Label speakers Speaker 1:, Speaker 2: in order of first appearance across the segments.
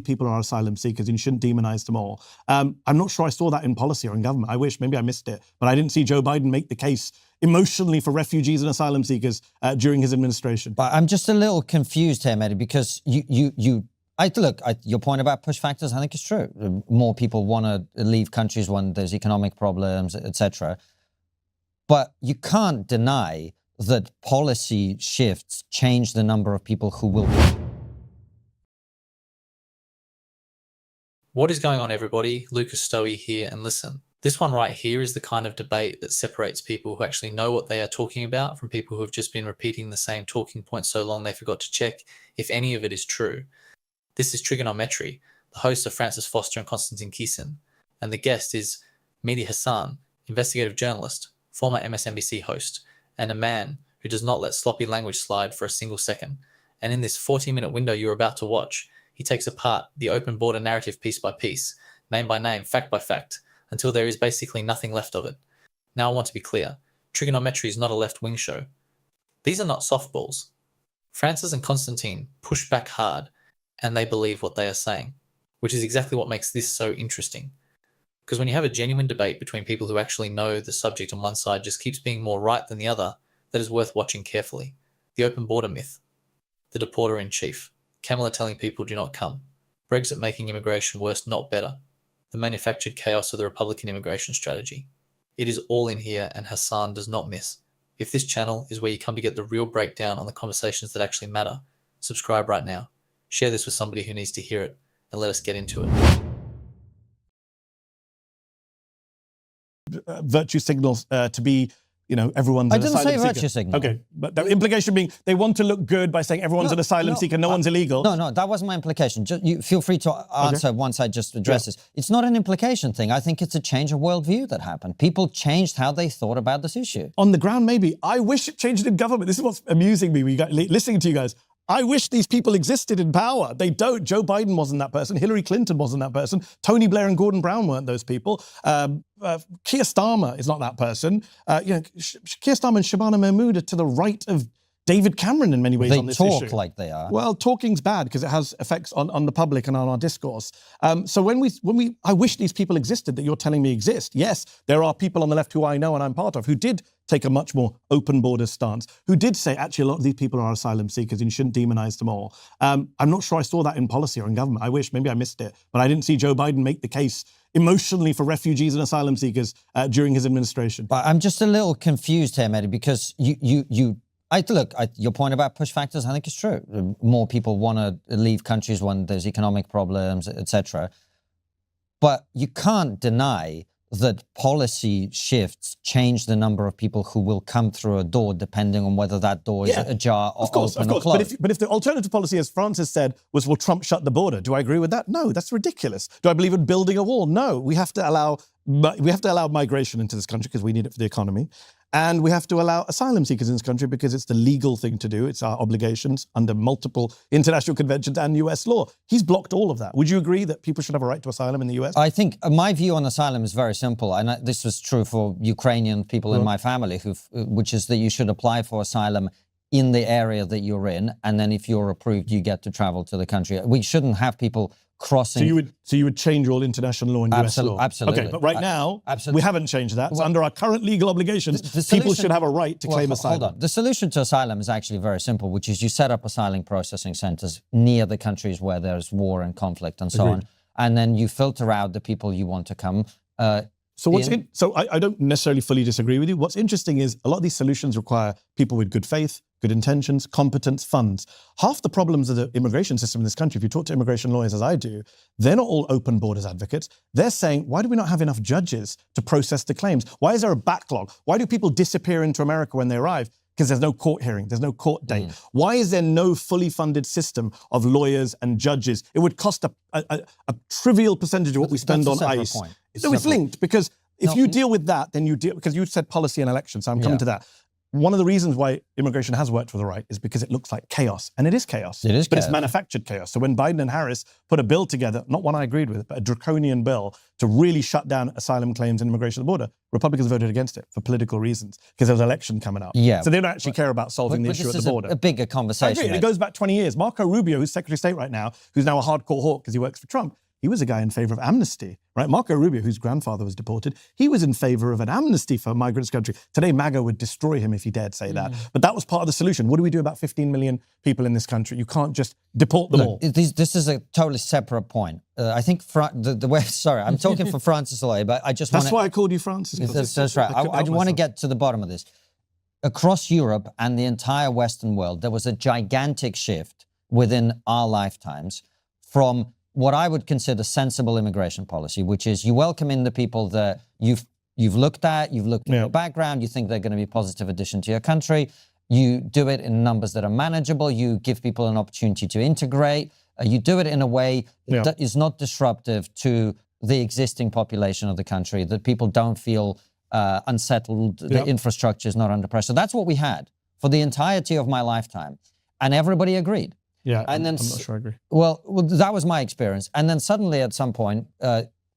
Speaker 1: people are asylum seekers and you shouldn't demonize them all. I'm not sure I saw that in policy or in government. I wish, maybe I missed it, but I didn't see Joe Biden make the case emotionally for refugees and asylum seekers during his administration.
Speaker 2: But I'm just a little confused here, Mehdi, because your point about push factors, I think is true. More people want to leave countries when there's economic problems, etc. But you can't deny that policy shifts change the number of people who will.
Speaker 3: What is going on, everybody? Lucas Stowey here, and listen. This one right here is the kind of debate that separates people who actually know what they are talking about from people who have just been repeating the same talking points so long they forgot to check if any of it is true. This is Trigonometry. The hosts are Francis Foster and Konstantin Kisin, and the guest is Mehdi Hasan, investigative journalist, former MSNBC host, and a man who does not let sloppy language slide for a single second. And in this 40-minute window you're about to watch, he takes apart the open border narrative piece by piece, name by name, fact by fact, until there is basically nothing left of it. Now I want to be clear, Trigonometry is not a left-wing show. These are not softballs. Francis and Konstantin push back hard, and they believe what they are saying, which is exactly what makes this so interesting. Because when you have a genuine debate between people who actually know the subject on one side just keeps being more right than the other, that is worth watching carefully. The open border myth, the deporter-in-chief, Kamala telling people do not come, Brexit making immigration worse, not better, the manufactured chaos of the Republican immigration strategy. It is all in here, and Hasan does not miss. If this channel is where you come to get the real breakdown on the conversations that actually matter, subscribe right now. Share this with somebody who needs to hear it, and let us get into it.
Speaker 1: Virtue signals to be, everyone's an asylum seeker.
Speaker 2: I didn't say virtue signal.
Speaker 1: Okay, but the implication being they want to look good by saying everyone's an asylum seeker, no one's illegal.
Speaker 2: No, that wasn't my implication. You feel free to answer once I just address this. It's not an implication thing. I think it's a change of worldview that happened. People changed how they thought about this issue.
Speaker 1: On the ground, maybe. I wish it changed in government. This is what's amusing me. Listening to you guys. I wish these people existed in power. They don't. Joe Biden wasn't that person. Hillary Clinton wasn't that person. Tony Blair and Gordon Brown weren't those people. Keir Starmer is not that person. Keir Starmer and Shabana Mahmood are to the right of David Cameron in many ways on this issue.
Speaker 2: They talk like they are.
Speaker 1: Well, talking's bad because it has effects on the public and on our discourse. So I wish these people existed that you're telling me exist. Yes, there are people on the left who I know and I'm part of who did take a much more open border stance, who did say, actually, a lot of these people are asylum seekers and you shouldn't demonize them all. I'm not sure I saw that in policy or in government. I wish, maybe I missed it, but I didn't see Joe Biden make the case emotionally for refugees and asylum seekers during his administration.
Speaker 2: But I'm just a little confused here, Mehdi, because your point about push factors, I think is true. More people want to leave countries when there's economic problems, etc. But you can't deny that policy shifts change the number of people who will come through a door depending on whether that door is ajar or open or closed.
Speaker 1: But if the alternative policy, as Francis said, was, will Trump shut the border? Do I agree with that? No, that's ridiculous. Do I believe in building a wall? No, we have to allow migration into this country because we need it for the economy. And we have to allow asylum seekers in this country because it's the legal thing to do. It's our obligations under multiple international conventions and US law. He's blocked all of that. Would you agree that people should have a right to asylum in the US?
Speaker 2: I think my view on asylum is very simple. And this was true for Ukrainian people in my family, which is that you should apply for asylum in the area that you're in. And then if you're approved, you get to travel to the country. We shouldn't have people crossing.
Speaker 1: So you would change all international law and US law?
Speaker 2: Absolutely.
Speaker 1: Okay, but right now, we haven't changed that. So under our current legal obligations, people should have a right to claim asylum.
Speaker 2: Hold on. The solution to asylum is actually very simple, which is you set up asylum processing centers near the countries where there's war and conflict and so on. And then you filter out the people you want to come.
Speaker 1: So I don't necessarily fully disagree with you. What's interesting is a lot of these solutions require people with good faith, good intentions, competence, funds. Half the problems of the immigration system in this country, if you talk to immigration lawyers as I do, they're not all open borders advocates. They're saying, why do we not have enough judges to process the claims? Why is there a backlog? Why do people disappear into America when they arrive? Because there's no court hearing, there's no court date. Why is there no fully funded system of lawyers and judges? It would cost a trivial percentage of what we spend on ICE. No, it's linked because if you deal with that, then you deal, because you said policy and elections, so I'm coming to that. one of the reasons why immigration has worked for the right is because it looks like chaos. And it is chaos.
Speaker 2: It is
Speaker 1: but
Speaker 2: chaos.
Speaker 1: It's manufactured chaos. So when Biden and Harris put a bill together, not one I agreed with, but a draconian bill to really shut down asylum claims and immigration at the border, Republicans voted against it for political reasons because there was an election coming up.
Speaker 2: Yeah.
Speaker 1: So they don't actually care about solving the issue at the border.
Speaker 2: A bigger
Speaker 1: I
Speaker 2: conversation.
Speaker 1: agree. It goes back 20 years. Marco Rubio, who's Secretary of State right now, who's now a hardcore hawk because he works for Trump, he was a guy in favor of amnesty, right? Marco Rubio, whose grandfather was deported, he was in favor of an amnesty for migrants' country. Today, MAGA would destroy him if he dared say that. But that was part of the solution. What do we do about 15 million people in this country? You can't just deport them all.
Speaker 2: This is a totally separate point. I think the way, sorry, I'm talking for Francis Loy, but I just want
Speaker 1: That's why I called you Francis.
Speaker 2: That's right. I want to get to the bottom of this. Across Europe and the entire Western world, there was a gigantic shift within our lifetimes from what I would consider sensible immigration policy, which is you welcome in the people that you've looked at their background, you think they're going to be a positive addition to your country, you do it in numbers that are manageable, you give people an opportunity to integrate, you do it in a way that is not disruptive to the existing population of the country, that people don't feel unsettled, the infrastructure is not under pressure. That's what we had for the entirety of my lifetime. And everybody agreed.
Speaker 1: Yeah,
Speaker 2: and then,
Speaker 1: I'm not sure I agree.
Speaker 2: Well, that was my experience. And then suddenly at some point,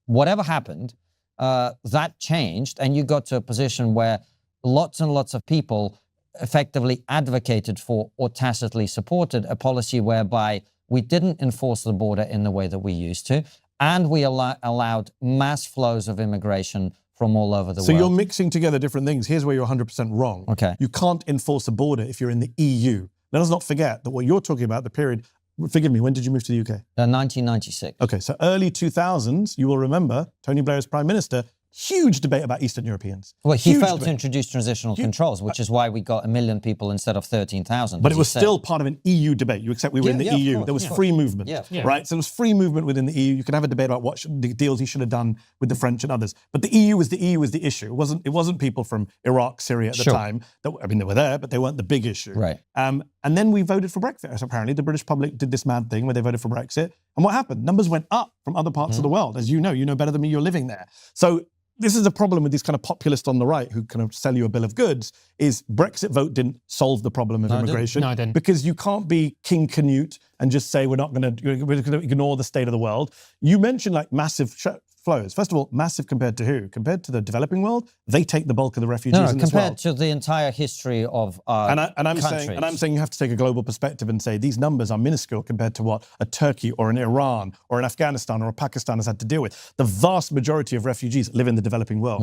Speaker 2: whatever happened, that changed, and you got to a position where lots and lots of people effectively advocated for or tacitly supported a policy whereby we didn't enforce the border in the way that we used to, and we allowed mass flows of immigration from all over the world.
Speaker 1: So you're mixing together different things. Here's where you're 100% wrong.
Speaker 2: Okay.
Speaker 1: You can't enforce a border if you're in the EU. Let us not forget that what you're talking about, the period, forgive me, when did you move to the UK?
Speaker 2: 1996.
Speaker 1: Okay, so early 2000s, you will remember, Tony Blair as Prime Minister, huge debate about Eastern Europeans.
Speaker 2: Well, he
Speaker 1: Huge
Speaker 2: failed to
Speaker 1: debate.
Speaker 2: introduce transitional controls, which is why we got 1 million people instead of 13,000.
Speaker 1: But it was still part of an EU debate. You accept we were in the EU.
Speaker 2: Course,
Speaker 1: there was free movement, right? So there was free movement within the EU. You can have a debate about what the deals he should have done with the French and others. But the EU was the issue. It wasn't people from Iraq, Syria at the time. They were there, but they weren't the big issue.
Speaker 2: Right.
Speaker 1: And then we voted for Brexit. So apparently the British public did this mad thing where they voted for Brexit. And what happened? Numbers went up from other parts of the world. As you know better than me, you're living there. So this is a problem with these kind of populists on the right who kind of sell you a bill of goods, is Brexit vote didn't solve the problem of immigration.
Speaker 4: No, it didn't.
Speaker 1: Because you can't be King Canute and just say we're going to ignore the state of the world. You mentioned like massive flows. First of all, massive compared to who? Compared to the developing world, they take the bulk of the refugees in this world.
Speaker 2: Compared to the entire history of our countries.
Speaker 1: I'm saying you have to take a global perspective and say these numbers are minuscule compared to what a Turkey or an Iran or an Afghanistan or a Pakistan has had to deal with. The vast majority of refugees live in the developing world.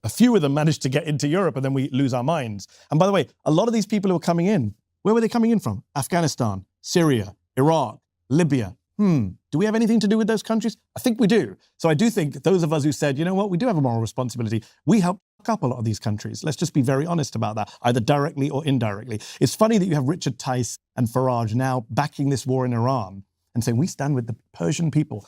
Speaker 1: A few of them manage to get into Europe and then we lose our minds. And by the way, a lot of these people who are coming in, where were they coming in from? Afghanistan, Syria, Iraq, Libya. Do we have anything to do with those countries? I think we do. So I do think that those of us who said, you know what, we do have a moral responsibility. We helped fuck up a lot of these countries. Let's just be very honest about that, either directly or indirectly. It's funny that you have Richard Tice and Farage now backing this war in Iran and saying, we stand with the Persian people.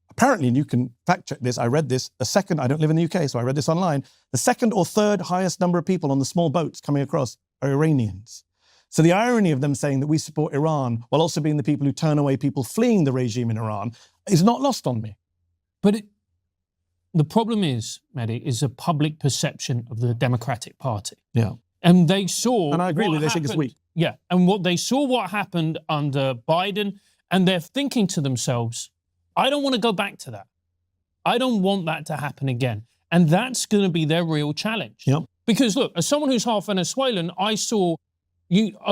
Speaker 1: Apparently, and you can fact check this, I read this, I don't live in the UK, so I read this online, the second or third highest number of people on the small boats coming across are Iranians. So the irony of them saying that we support Iran while also being the people who turn away people fleeing the regime in Iran is not lost on me.
Speaker 4: But the problem is, Mehdi, is a public perception of the Democratic Party.
Speaker 1: Yeah.
Speaker 4: And they saw...
Speaker 1: And I agree with you, they think it's weak.
Speaker 4: Yeah, and they saw what happened under Biden, and they're thinking to themselves, I don't want to go back to that. I don't want that to happen again. And that's going to be their real challenge.
Speaker 1: Yep.
Speaker 4: Because look, as someone who's half Venezuelan, I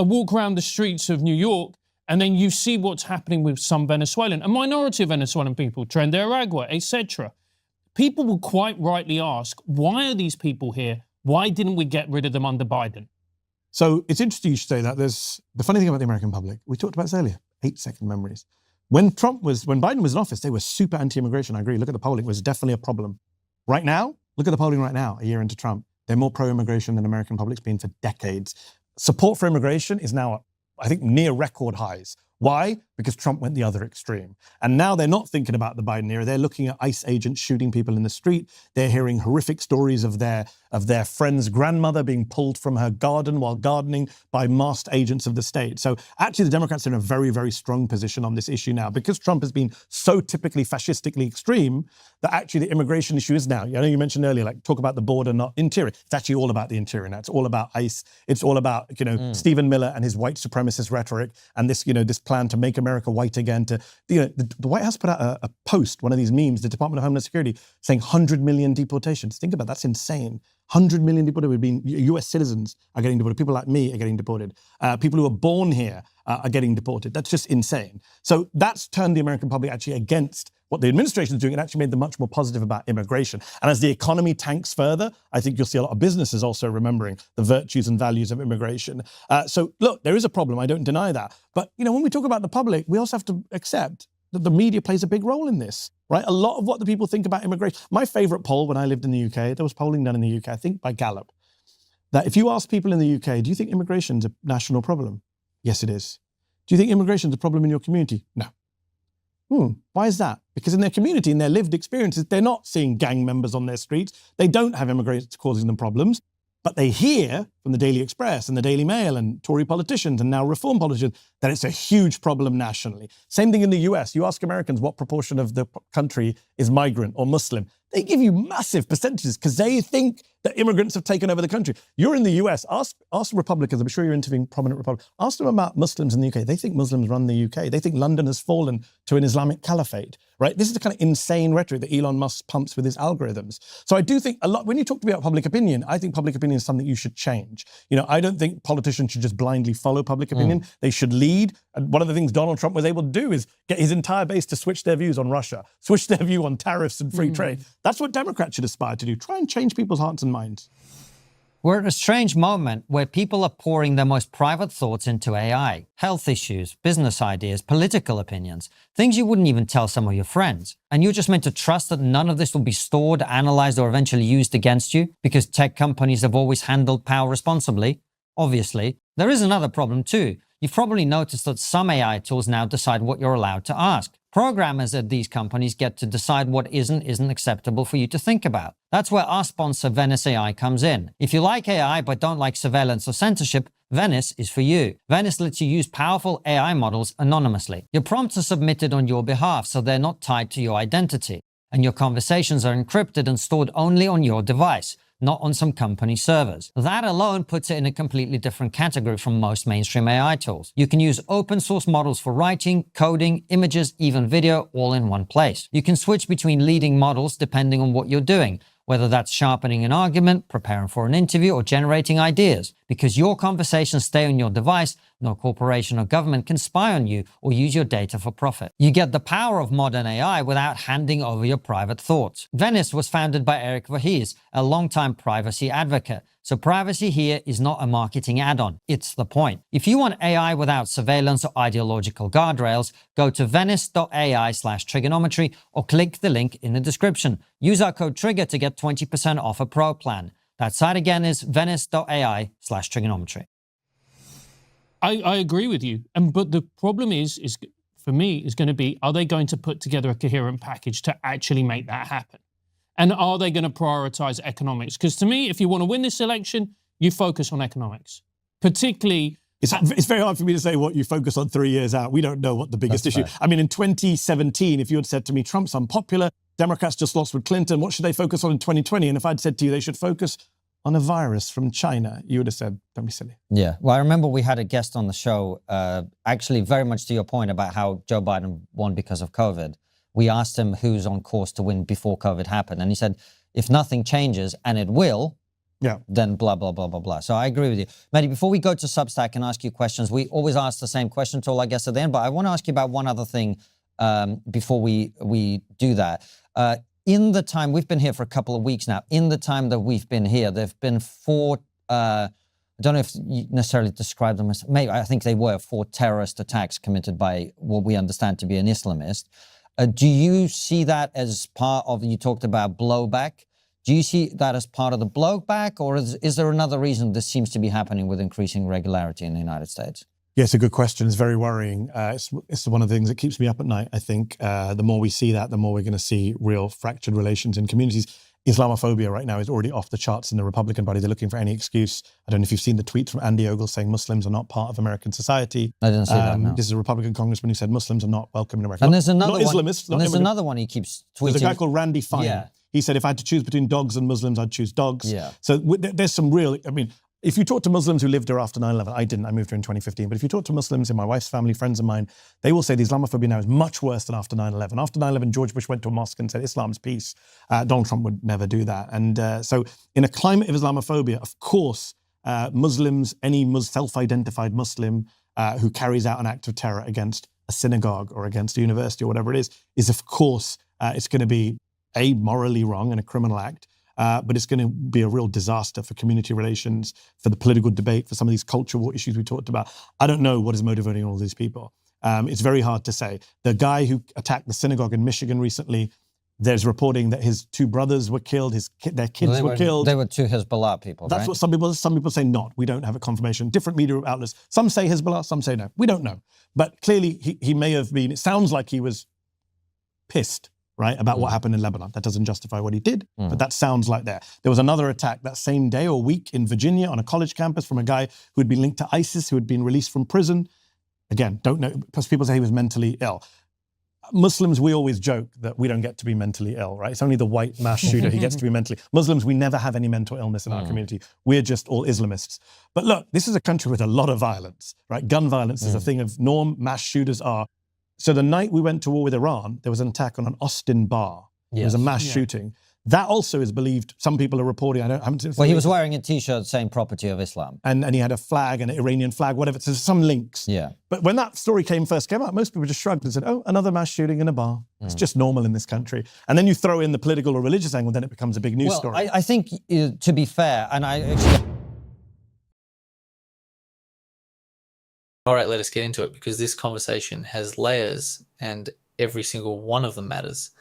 Speaker 4: walk around the streets of New York and then you see what's happening with some Venezuelan, a minority of Venezuelan people, Tren de Aragua, etc. People will quite rightly ask, why are these people here? Why didn't we get rid of them under Biden?
Speaker 1: So it's interesting you should say that. There's the funny thing about the American public, we talked about this earlier, 8-second memories. When Biden was in office, they were super anti-immigration. I agree. Look at the polling. It was definitely a problem. Right now, look at the polling right now, a year into Trump. They're more pro-immigration than the American public's been for decades. Support for immigration is now, I think, near record highs. Why? Because Trump went the other extreme. And now they're not thinking about the Biden era. They're looking at ICE agents shooting people in the street. They're hearing horrific stories of their friend's grandmother being pulled from her garden while gardening by masked agents of the state. So actually the Democrats are in a very, very strong position on this issue now because Trump has been so typically fascistically extreme that actually the immigration issue is now. I know you mentioned earlier, like talk about the border, not interior. It's actually all about the interior now. It's all about ICE. It's all about, Stephen Miller and his white supremacist rhetoric and this, this plan to make America white again. The White House put out a post, one of these memes, the Department of Homeland Security, saying 100 million deportations. Think about that, that's insane. 100 million deported would be US citizens are getting deported. People like me are getting deported. People who are born here are getting deported. That's just insane. So that's turned the American public actually against what the administration is doing. It actually made them much more positive about immigration. And as the economy tanks further, I think you'll see a lot of businesses also remembering the virtues and values of immigration. So look, there is a problem. I don't deny that. But when we talk about the public, we also have to accept that the media plays a big role in this, right? A lot of what the people think about immigration. My favorite poll when I lived in the UK, there was polling done in the UK, I think by Gallup, that if you ask people in the UK, do you think immigration is a national problem? Yes, it is. Do you think immigration is a problem in your community? No. Why is that? Because in their community, in their lived experiences, they're not seeing gang members on their streets. They don't have immigrants causing them problems. But they hear from the Daily Express and the Daily Mail and Tory politicians and now reform politicians that it's a huge problem nationally. Same thing in the US. You ask Americans what proportion of the country is migrant or Muslim. They give you massive percentages because they think that immigrants have taken over the country. You're in the US, ask Republicans, I'm sure you're interviewing prominent Republicans, ask them about Muslims in the UK. They think Muslims run the UK. They think London has fallen to an Islamic caliphate, right? This is the kind of insane rhetoric that Elon Musk pumps with his algorithms. So I do think a lot, when you talk to me about public opinion, I think public opinion is something you should change. I don't think politicians should just blindly follow public opinion. They should lead. And one of the things Donald Trump was able to do is get his entire base to switch their views on Russia, switch their view on tariffs and free trade. That's what Democrats should aspire to do. Try and change people's hearts and minds.
Speaker 2: We're at a strange moment where people are pouring their most private thoughts into AI. Health issues, business ideas, political opinions, things you wouldn't even tell some of your friends. And you're just meant to trust that none of this will be stored, analyzed, or eventually used against you because tech companies have always handled power responsibly. Obviously, there is another problem too. You've probably noticed that some AI tools now decide what you're allowed to ask. Programmers at these companies get to decide what isn't acceptable for you to think about. That's where our sponsor, Venice AI, comes in. If you like AI but don't like surveillance or censorship, Venice is for you. Venice lets you use powerful AI models anonymously. Your prompts are submitted on your behalf, so they're not tied to your identity. And your conversations are encrypted and stored only on your device, not on some company servers. That alone puts it in a completely different category from most mainstream AI tools. You can use open source models for writing, coding, images, even video, all in one place. You can switch between leading models depending on what you're doing, whether that's sharpening an argument, preparing for an interview, or generating ideas. Because your conversations stay on your device, no corporation or government can spy on you or use your data for profit. You get the power of modern AI without handing over your private thoughts. Venice was founded by Eric Verhees, a longtime privacy advocate. So privacy here is not a marketing add-on, it's the point. If you want AI without surveillance or ideological guardrails, go to venice.ai/trigonometry or click the link in the description. Use our code TRIGGER to get 20% off a pro plan. That site again is venice.ai/trigonometry.
Speaker 4: I agree with you. But the problem is for me, is going to be, are they going to put together a coherent package to actually make that happen? And are they going to prioritize economics? Because to me, if you want to win this election, you focus on economics. Particularly...
Speaker 1: It's very hard for me to say what you focus on 3 years out. We don't know what the biggest issue... I mean, in 2017, if you had said to me, Trump's unpopular, Democrats just lost with Clinton, what should they focus on in 2020? And if I'd said to you they should focus on a virus from China, you would have said, don't be silly.
Speaker 2: Yeah. Well, I remember we had a guest on the show, actually very much to your point about how Joe Biden won because of COVID. We asked him who's on course to win before COVID happened. And he said, if nothing changes, and it will, then blah, blah, blah, blah, blah. So I agree with you. Mehdi, before we go to Substack and ask you questions, we always ask the same question to all our guests at the end, but I want to ask you about one other thing before we do that. In the time, we've been here for a couple of weeks now. In the time that we've been here, there have been 4, I don't know if you necessarily describe them as, maybe I think they were 4 terrorist attacks committed by what we understand to be an Islamist. Do you see that as part of, you talked about blowback, do you see that as part of the blowback, or is there another reason this seems to be happening with increasing regularity in the United States?
Speaker 1: Yeah, it's a good question. It's very worrying. It's one of the things that keeps me up at night. I think the more we see that, the more we're going to see real fractured relations in communities. Islamophobia right now is already off the charts in the Republican Party. They're looking for any excuse. I don't know if you've seen the tweet from Andy Ogle saying Muslims are not part of American society.
Speaker 2: I didn't see that, no.
Speaker 1: This is a Republican congressman who said Muslims are not welcome in America.
Speaker 2: And there's another
Speaker 1: not
Speaker 2: one.
Speaker 1: Islamists.
Speaker 2: And there's another one he keeps tweeting.
Speaker 1: There's a guy called Randy Fine.
Speaker 2: Yeah.
Speaker 1: He said, if I had to choose between dogs and Muslims, I'd choose dogs.
Speaker 2: Yeah.
Speaker 1: So there's some real, I mean, if you talk to Muslims who lived here after 9/11, I didn't, I moved here in 2015, but if you talk to Muslims in my wife's family, friends of mine, they will say the Islamophobia now is much worse than after 9/11. After 9/11, George Bush went to a mosque and said, Islam's peace. Donald Trump would never do that. And so in a climate of Islamophobia, of course, Muslims, any self-identified Muslim who carries out an act of terror against a synagogue or against a university or whatever it is of course, it's going to be morally wrong and a criminal act. But it's going to be a real disaster for community relations, for the political debate, for some of these cultural issues we talked about. I don't know what is motivating all these people. It's very hard to say. The guy who attacked the synagogue in Michigan recently, there's reporting that his 2 brothers were killed, their kids were killed.
Speaker 2: They were 2 Hezbollah people,
Speaker 1: That's
Speaker 2: right?
Speaker 1: what some people say not. We don't have a confirmation. Different media outlets. Some say Hezbollah, some say no. We don't know. But clearly he may have been, it sounds like he was pissed, right, about what happened in Lebanon. That doesn't justify what he did, but that sounds like that. There was another attack that same day or week in Virginia on a college campus from a guy who had been linked to ISIS, who had been released from prison. Again, don't know, because people say he was mentally ill. Muslims, we always joke that we don't get to be mentally ill, right? It's only the white mass shooter who gets to be mentally. Muslims, we never have any mental illness in our community. We're just all Islamists. But look, this is a country with a lot of violence, right? Gun violence is a thing of norm. Mass shooters are. So the night we went to war with Iran, there was an attack on an Austin bar. There was a mass shooting. That also is believed, some people are reporting, I haven't seen.
Speaker 2: Well, he was wearing a T-shirt saying property of Islam.
Speaker 1: And he had a flag, an Iranian flag, whatever. So there's some links.
Speaker 2: Yeah.
Speaker 1: But when that story first came out, most people just shrugged and said, oh, another mass shooting in a bar. It's just normal in this country. And then you throw in the political or religious angle, then it becomes a big news story.
Speaker 2: I think, to be fair, and I actually...
Speaker 3: All right, let us get into it, because this conversation has layers and every single one of them matters.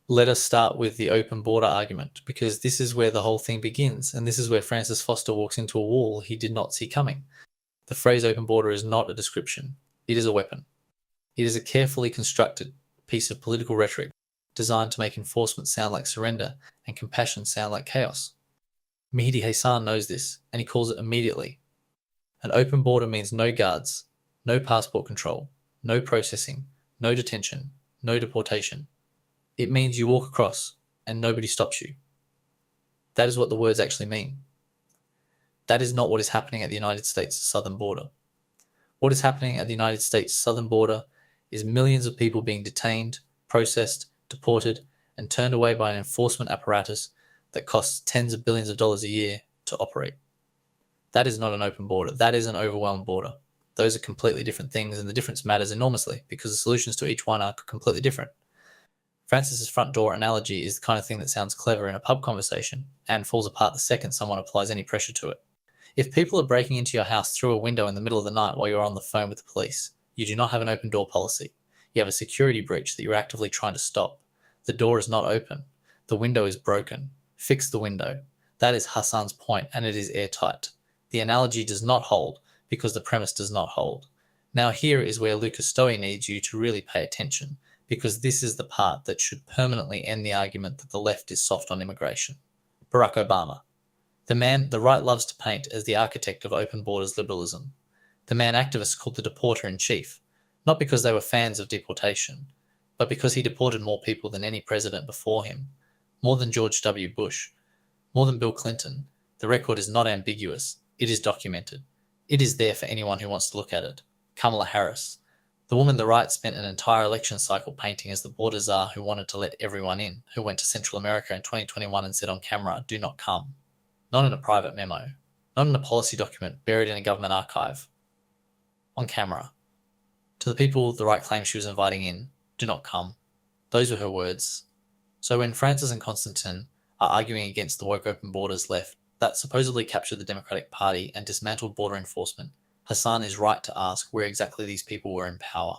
Speaker 3: Let us start with the open border argument, because this is where the whole thing begins, and this is where Francis Foster walks into a wall he did not see coming. The phrase open border is not a description. It is a weapon. It is a carefully constructed piece of political rhetoric designed to make enforcement sound like surrender and compassion sound like chaos. Mehdi Hasan knows this, and he calls it immediately. An open border means no guards, no passport control, no processing, no detention, no deportation. It means you walk across and nobody stops you. That is what the words actually mean. That is not what is happening at the United States southern border. What is happening at the United States southern border is millions of people being detained, processed, deported, and turned away by an enforcement apparatus that costs tens of billions of dollars a year to operate. That is not an open border. That is an overwhelmed border. Those are completely different things, and the difference matters enormously because the solutions to each one are completely different. Francis's front door analogy is the kind of thing that sounds clever in a pub conversation and falls apart the second someone applies any pressure to it. If people are breaking into your house through a window in the middle of the night while you're on the phone with the police, you do not have an open door policy. You have a security breach that you're actively trying to stop. The door is not open. The window is broken. Fix the window. That is Hasan's point, and it is airtight. The analogy does not hold because the premise does not hold. Now here is where Lucas Stowe needs you to really pay attention, because this is the part that should permanently end the argument that the left is soft on immigration. Barack Obama. The man the right loves to paint as the architect of open borders liberalism. The man activists called the deporter-in-chief, not because they were fans of deportation, but because he deported more people than any president before him, more than George W. Bush, more than Bill Clinton. The record is not ambiguous. It is documented. It is there for anyone who wants to look at it. Kamala Harris. The woman the right spent an entire election cycle painting as the border czar who wanted to let everyone in, who went to Central America in 2021 and said on camera, "Do not come." Not in a private memo, not in a policy document buried in a government archive. On camera. To the people the right claims she was inviting in, "Do not come." Those were her words. So when Francis and Constantine are arguing against the woke open borders left that supposedly captured the Democratic Party and dismantled border enforcement, Hasan is right to ask where exactly these people were in power.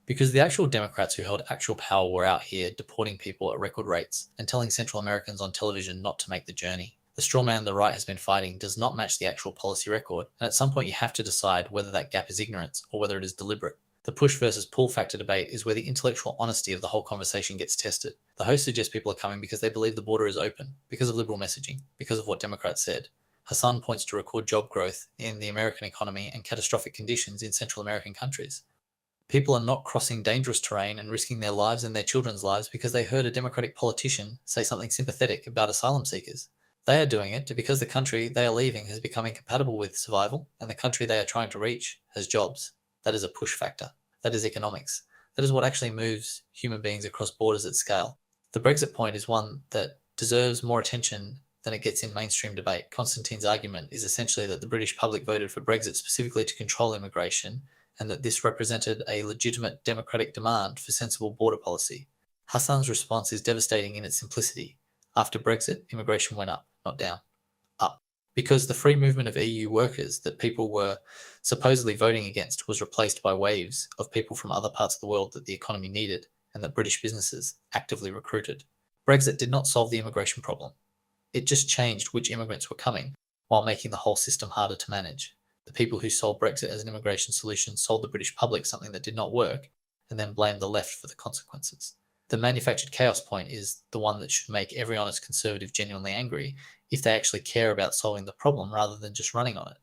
Speaker 3: Because the actual Democrats who held actual power were out here deporting people at record rates and telling Central Americans on television not to make the journey. The straw man the right has been fighting does not match the actual policy record, and at some point you have to decide whether that gap is ignorance or whether it is deliberate. The push versus pull factor debate is where the intellectual honesty of the whole conversation gets tested. The host suggests people are coming because they believe the border is open, because of liberal messaging, because of what Democrats said. Hasan points to record job growth in the American economy and catastrophic conditions in Central American countries. People are not crossing dangerous terrain and risking their lives and their children's lives because they heard a Democratic politician say something sympathetic about asylum seekers. They are doing it because the country they are leaving has become incompatible with survival, and the country they are trying to reach has jobs. That is a push factor. That is economics. That is what actually moves human beings across borders at scale. The Brexit point is one that deserves more attention than it gets in mainstream debate. Constantine's argument is essentially that the British public voted for Brexit specifically to control immigration, and that this represented a legitimate democratic demand for sensible border policy. Hasan's response is devastating in its simplicity. After Brexit, immigration went up, not down. Up. Because the free movement of EU workers that people were supposedly voting against was replaced by waves of people from other parts of the world that the economy needed and that British businesses actively recruited. Brexit did not solve the immigration problem. It just changed which immigrants were coming while making the whole system harder to manage. The people who sold Brexit as an immigration solution sold the British public something that did not work and then blamed the left for the consequences. The manufactured chaos point is the one that should make every honest conservative genuinely angry if they actually care about solving the problem rather than just running on it.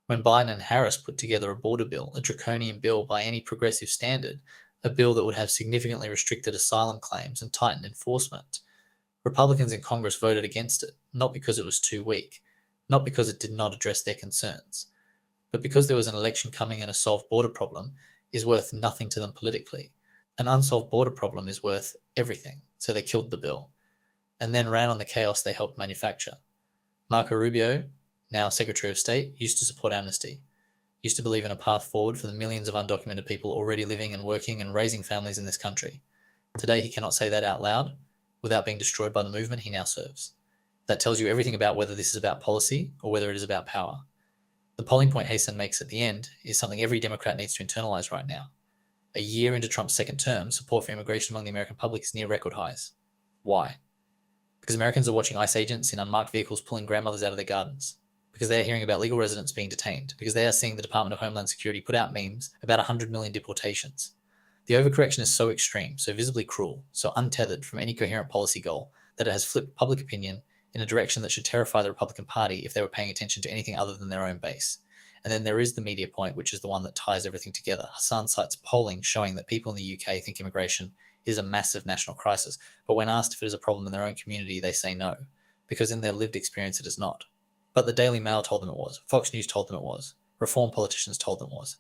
Speaker 3: When Biden and Harris put together a border bill, a draconian bill by any progressive standard, a bill that would have significantly restricted asylum claims and tightened enforcement, Republicans in Congress voted against it, not because it was too weak, not because it did not address their concerns, but because there was an election coming and a solved border problem is worth nothing to them politically. An unsolved border problem is worth everything, so they killed the bill, and then ran on the chaos they helped manufacture. Marco Rubio, now Secretary of State, used to support amnesty, used to believe in a path forward for the millions of undocumented people already living and working and raising families in this country. Today he cannot say that out loud without being destroyed by the movement he now serves. That tells you everything about whether this is about policy or whether it is about power. The polling point Hasan makes at the end is something every Democrat needs to internalize right now. A year into Trump's second term, support for immigration among the American public is near record highs. Why? Because Americans are watching ICE agents in unmarked vehicles pulling grandmothers out of their gardens. Because they are hearing about legal residents being detained. Because they are seeing the Department of Homeland Security put out memes about 100 million deportations. The overcorrection is so extreme, so visibly cruel, so untethered from any coherent policy goal that it has flipped public opinion in a direction that should terrify the Republican Party if they were paying attention to anything other than their own base. And then there is the media point, which is the one that ties everything together. Hasan cites polling showing that people in the UK think immigration is a massive national crisis, but when asked if it is a problem in their own community, they say no, because in their lived experience it is not. But the Daily Mail told them it was, Fox News told them it was, reform politicians told them it was.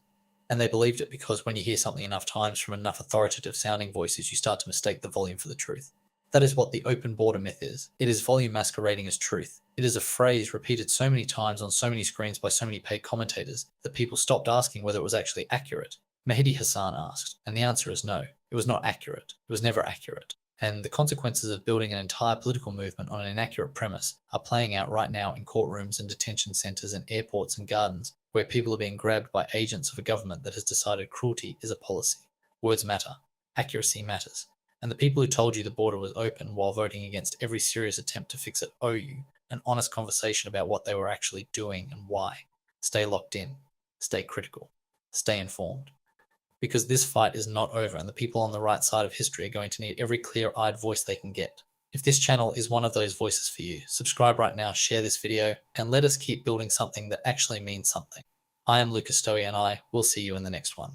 Speaker 3: And they believed it because when you hear something enough times from enough authoritative sounding voices, you start to mistake the volume for the truth. That is what the open border myth is. It is volume masquerading as truth. It is a phrase repeated so many times on so many screens by so many paid commentators that people stopped asking whether it was actually accurate. Mehdi Hasan asked, and the answer is no. It was not accurate. It was never accurate. And the consequences of building an entire political movement on an inaccurate premise are playing out right now in courtrooms and detention centres and airports and gardens where people are being grabbed by agents of a government that has decided cruelty is a policy. Words matter. Accuracy matters. And the people who told you the border was open while voting against every serious attempt to fix it owe you an honest conversation about what they were actually doing and why. Stay locked in. Stay critical. Stay informed. Because this fight is not over and the people on the right side of history are going to need every clear-eyed voice they can get. If this channel is one of those voices for you, subscribe right now, share this video, and let us keep building something that actually means something. I am Lucas Stowe and I will see you in the next one.